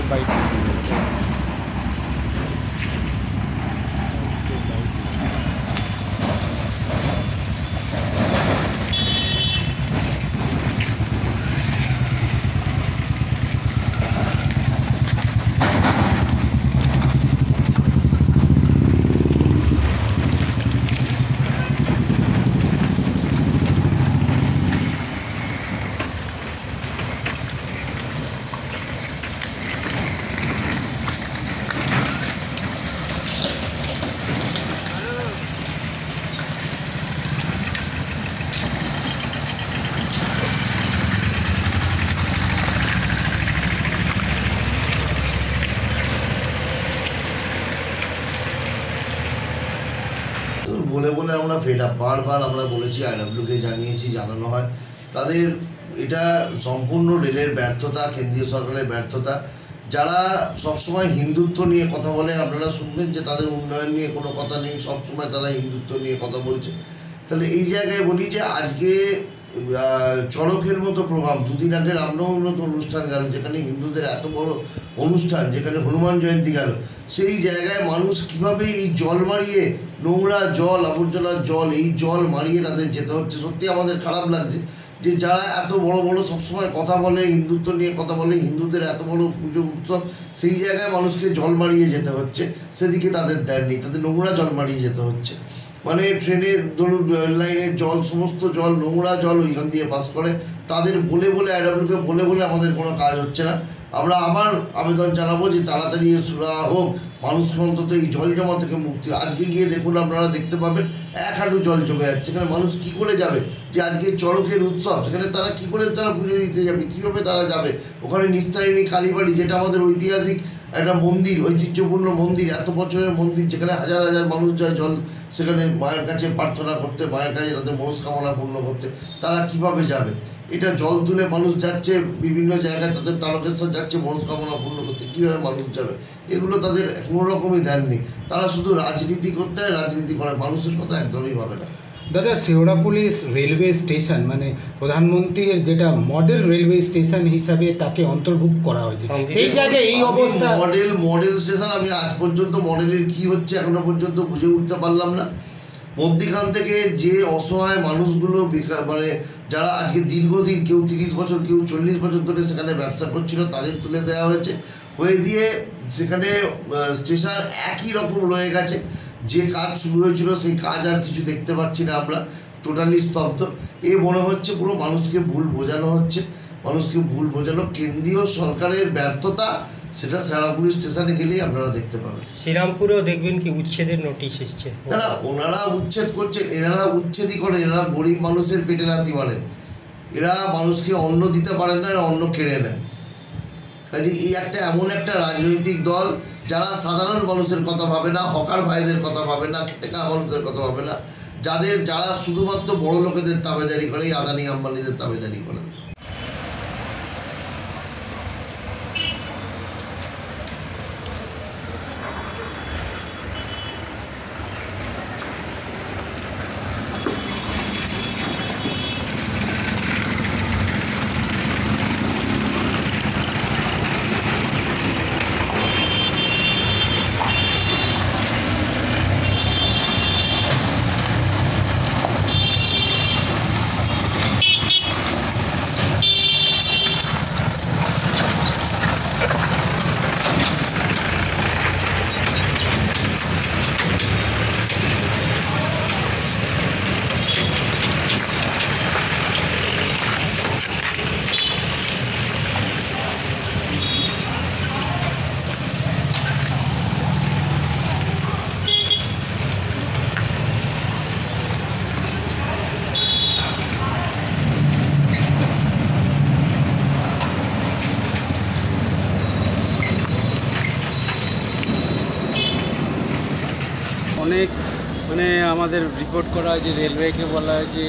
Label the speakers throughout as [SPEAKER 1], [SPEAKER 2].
[SPEAKER 1] Bike
[SPEAKER 2] বলে বলে আমরা ফেড আপ, বারবার আমরা বলেছি, আইডব্লিউকে জানিয়েছি, জানানো হয়। তাদের এটা সম্পূর্ণ রেলের ব্যর্থতা, কেন্দ্রীয় সরকারের ব্যর্থতা। যারা সবসময় হিন্দুত্ব নিয়ে কথা বলে, আপনারা শুনবেন যে তাদের উন্নয়ন নিয়ে কোনো কথা নেই, সবসময় তারা হিন্দুত্ব নিয়ে কথা বলছে। তাহলে এই জায়গায় বলি যে আজকে চড়কের মতো প্রোগ্রাম, দুদিন আগে রামনবমীর অনুষ্ঠান গেল, যেখানে হিন্দুদের এত বড় অনুষ্ঠান, যেখানে হনুমান জয়ন্তী গেল, সেই জায়গায় মানুষ কীভাবে এই জল মারিয়ে, নোংরা জল, আবর্জনার জল, এই জল মারিয়ে তাদের যেতে হচ্ছে। সত্যি আমাদের খারাপ লাগছে যে যারা এত বড় বড় সবসময় কথা বলে, হিন্দুত্ব নিয়ে কথা বলে, হিন্দুদের এত বড় পুজো উৎসব, সেই জায়গায় মানুষকে জল মারিয়ে যেতে হচ্ছে, সেদিকে তাদের দেননি, তাদের নোংরা জল মারিয়ে যেতে হচ্ছে। মানে ট্রেনের ধরুন লাইনের জল, সমস্ত জল, নোংরা জল ওইখান দিয়ে পাস করে। তাদের বলে বলে, আইডব্লিউকে বলে বলে আমাদের কোনো কাজ হচ্ছে না। আমরা আবার আবেদন জানাবো যে তাড়াতাড়ি সুরাহা হোক, মানুষ অন্তত এই জল জমা থেকে মুক্তি। আজকে গিয়ে দেখুন, আপনারা দেখতে পাবেন এক হাঁটু জল জমে যাচ্ছে। সেখানে মানুষ কী করে যাবে? যে আজকে চড়কের উৎসব, সেখানে তারা কী করে তারা পুজো দিতে যাবে? কীভাবে তারা যাবে? ওখানে নিস্তারিণী কালীবাড়ি, যেটা আমাদের ঐতিহাসিক একটা মন্দির, ঐতিহ্যপূর্ণ মন্দির, এত বছরের মন্দির, যেখানে হাজার হাজার মানুষ যায় জল, সেখানে মায়ের কাছে প্রার্থনা করতে, মায়ের কাছে তাদের মনস্কামনা পূর্ণ করতে, তারা কিভাবে যাবে? এটা জল তুলে মানুষ যাচ্ছে বিভিন্ন জায়গায়, তাদের তারকেশ্বর যাচ্ছে মনস্কামনা পূর্ণ করতে, কীভাবে মানুষ যাবে? এগুলো তাদের কোনো রকমই ধ্যান নেই। তারা শুধু রাজনীতি করতে হয়, রাজনীতি করে, মানুষের কথা একদমই ভাবে না।
[SPEAKER 1] দাদা, শেওড়াপুলিশ রেলওয়ে স্টেশন মানে প্রধানমন্ত্রীর যেটা মডেল রেলওয়ে স্টেশন হিসাবে তাকে অন্তর্ভুক্ত করা হয়েছে, সেই জায়গায় এই অবস্থা।
[SPEAKER 2] মডেল স্টেশন, আমি আজ পর্যন্ত মডেলের কী হচ্ছে এখনো পর্যন্ত বুঝে উঠতে পারলাম না। মধ্যিখান থেকে যে অসহায় মানুষগুলো মানে যারা আজকে দীর্ঘদিন, কেউ 30 বছর, কেউ 40 বছর ধরে সেখানে ব্যবসা করছিল, তাদের তুলে দেওয়া হয়েছে, হয়ে দিয়ে সেখানে স্টেশন একই রকম রয়ে গেছে। যে কাজ শুরু হয়েছিল সেই কাজ আর কিছু দেখতে পাচ্ছি না আমরা, টোটালি স্তব্ধ। এ মনে হচ্ছে পুরো মানুষকে ভুল বোঝানো হচ্ছে, মানুষকে ভুল বোঝানো, কেন্দ্রীয় সরকারের ব্যর্থতা। সেটা শেওড়াপুলিশ স্টেশনে গেলেই আপনারা দেখতে পাবেন।
[SPEAKER 3] শ্রীরামপুরেও দেখবেন কি উচ্ছেদের নোটিশ এসছে।
[SPEAKER 2] তারা ওনারা উচ্ছেদ করছেন, এনারা উচ্ছেদই করেন, এনারা গরিব মানুষের পেটে লাথি মারেন, এরা মানুষকে অন্ন দিতে পারেন না, অন্ন কেড়ে নেন। কাজে এই একটা এমন একটা রাজনৈতিক দল যারা সাধারণ মানুষের কথা ভাবে না, হকার ভাইদের কথা ভাবে না, খেটে খাওয়া মানুষের কথা ভাবে না, যারা শুধুমাত্র বড় লোকেদের তাবেদারি করে, আদানি আম্বানিদের তাবেদারি করে।
[SPEAKER 4] অনেক মানে আমাদের রিপোর্ট করা হয়েছে, রেলওয়েকে বলা হয়েছে,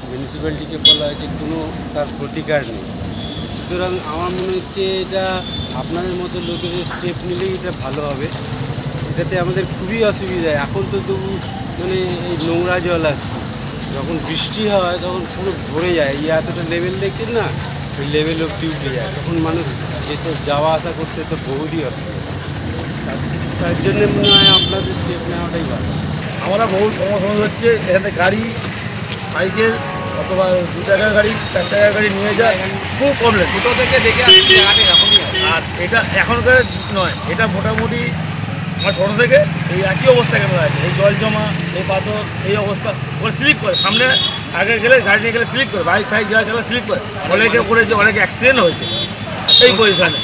[SPEAKER 4] মিউনিসিপ্যালিটিকে বলা হয়েছে, কোনো তার প্রতিকার নেই। সুতরাং আমার মনে হচ্ছে এটা আপনাদের মতো লোকের স্টেপ নিলেই এটা ভালো হবে। এটাতে আমাদের খুবই অসুবিধা। এখন তো তবু মানে এই নোংরা জল আসছে, যখন বৃষ্টি হয় তখন পুরো ভরে যায়। এই এতটা লেভেল দেখছেন না, ওই লেভেল অবধি উঠে যায়, তখন মানুষ যেতে যাওয়া আসা করতে তো বহুতই অসুবিধা। তার জন্যে মনে হয় আপনাদের স্টেপ নেওয়াটাই ভালো।
[SPEAKER 5] আমরা বহু সমস্যা হচ্ছে এখানে গাড়ি, সাইকেল অথবা 2 টাকার গাড়ি 4 টাকার গাড়ি নিয়ে যায়, খুব প্রবলেম। ছোটো থেকে দেখে আসছি জায়গাটা এরকমই। আর এটা এখনকার নয়, এটা মোটামুটি আমার ছোটো থেকে এই একই অবস্থা কেন আছে, এই জল জমা, এই পাথর, এই অবস্থা। ওরা স্লিপ করে, সামনে আগে গেলে গাড়ি নিয়ে গেলে স্লিপ করে, বাইক ফাইক যারা চালা স্লিপ করে, অনেকে করেছে, অনেক অ্যাক্সিডেন্ট হয়েছে এই পজিশানে।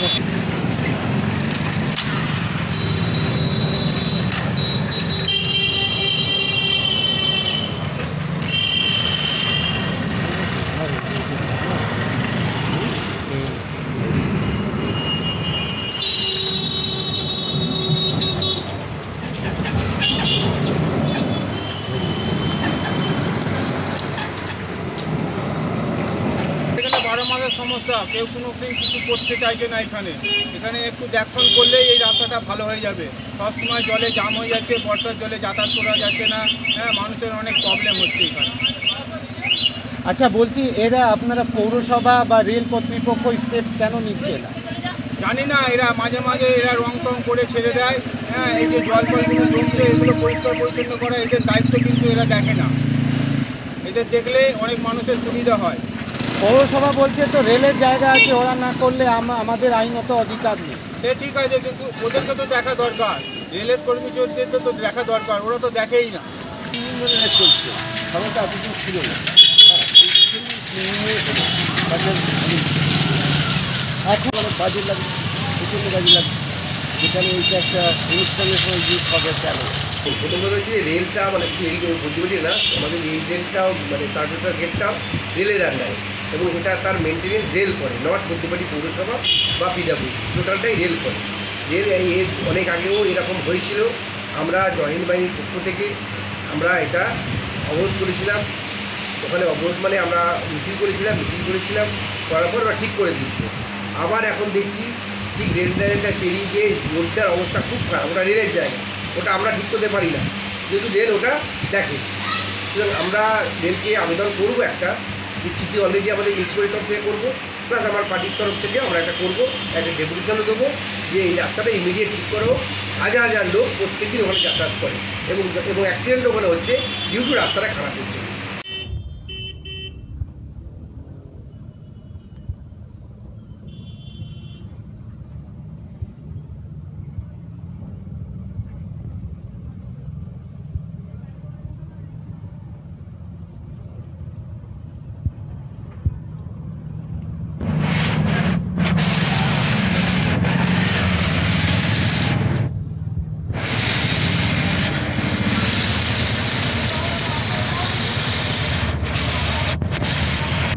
[SPEAKER 6] এখানে 12 মাসের সমস্যা, কেউ কোনো কিছু করতে চাইছে না। এখানে একটু দেখভাল করলেই এই রাস্তাটা ভালো হয়ে যাবে। সবসময় জলে জাম হয়ে যাচ্ছে, বর্ষার জলে যাতায়াত করা যাচ্ছে না। হ্যাঁ, মানুষের অনেক প্রবলেম হচ্ছে এখানে।
[SPEAKER 1] আচ্ছা, বলছি এরা আপনারা পৌরসভা বা রেল কর্তৃপক্ষ স্টেপস কেন নিচ্ছে না?
[SPEAKER 6] জানি না, এরা মাঝে মাঝে এরা রং টং করে ছেড়ে দেয়। হ্যাঁ, এই যে জল ফলগুলো জমছে, এগুলো পরিষ্কার পরিচ্ছন্ন করা এদের দায়িত্ব, কিন্তু এরা দেখে না। এদের দেখলে অনেক মানুষের সুবিধা হয়।
[SPEAKER 1] পৌরসভা বলছে তো রেলের জায়গা আছে, ওরা না করলে আমাদের আইনত অধিকার নেই।
[SPEAKER 6] সে ঠিক আছে, কিন্তু ওদেরকে তো দেখা দরকার, রেলের কর্মচারীদেরকে তো দেখা দরকার, ওরা তো দেখেই না।
[SPEAKER 5] চলছে সমস্যা কিছু ছিল না। এখন অনেক বাজে লাগে, প্রচণ্ড বাজে লাগে, যেখানে এইটা একটা অনুষ্ঠানের সময় ইউজ হবে কেন।
[SPEAKER 7] প্রথম কথা হচ্ছে রেলটা মানে বুদ্ধিবাড়ি না, আমাদের এই রেলটাও মানে তারকেশ্বর গেটটাও রেলের আন্ডারে, এবং এটা তার মেনটেনেন্স রেল করে, নট বুদ্ধিবাড়ি পৌরসভা বা পিডাব্লিউ, টোটালটাই রেল করে। রেল এর অনেক আগেও এরকম হয়েছিল। আমরা জয়েন্ট বাহিনীর পক্ষ থেকে আমরা এটা অবরোধ করেছিলাম। ওখানে অবরোধ মানে আমরা মিছিল করেছিলাম, করার পর ওরা ঠিক করে দিয়েছিল। আবার এখন দেখছি ঠিক রেল লাইনটা পেরিয়ে গিয়ে রোডটার অবস্থা খুব খারাপ, ওটা রেলের জায়গা, ওটা আমরা ঠিক করতে পারি না, যেহেতু রেল ওটা দেখে। সুতরাং আমরা রেলকে আবেদন করবো একটা, যে চিঠি অলরেডি আমাদের মিউনিসিপ্যালিটির তরফ থেকে করবো, প্লাস আমার পার্টির তরফ থেকে আমরা একটা করবো, একটা ডেপুটেশনও দেবো যে এই রাস্তাটা ইমিডিয়েট ঠিক করো। হাজার হাজার লোক প্রত্যেকদিন ওখানে যাতায়াত করে, এবং অ্যাক্সিডেন্ট ওখানে হচ্ছে ডিউ টু রাস্তাটা খারাপ হচ্ছে।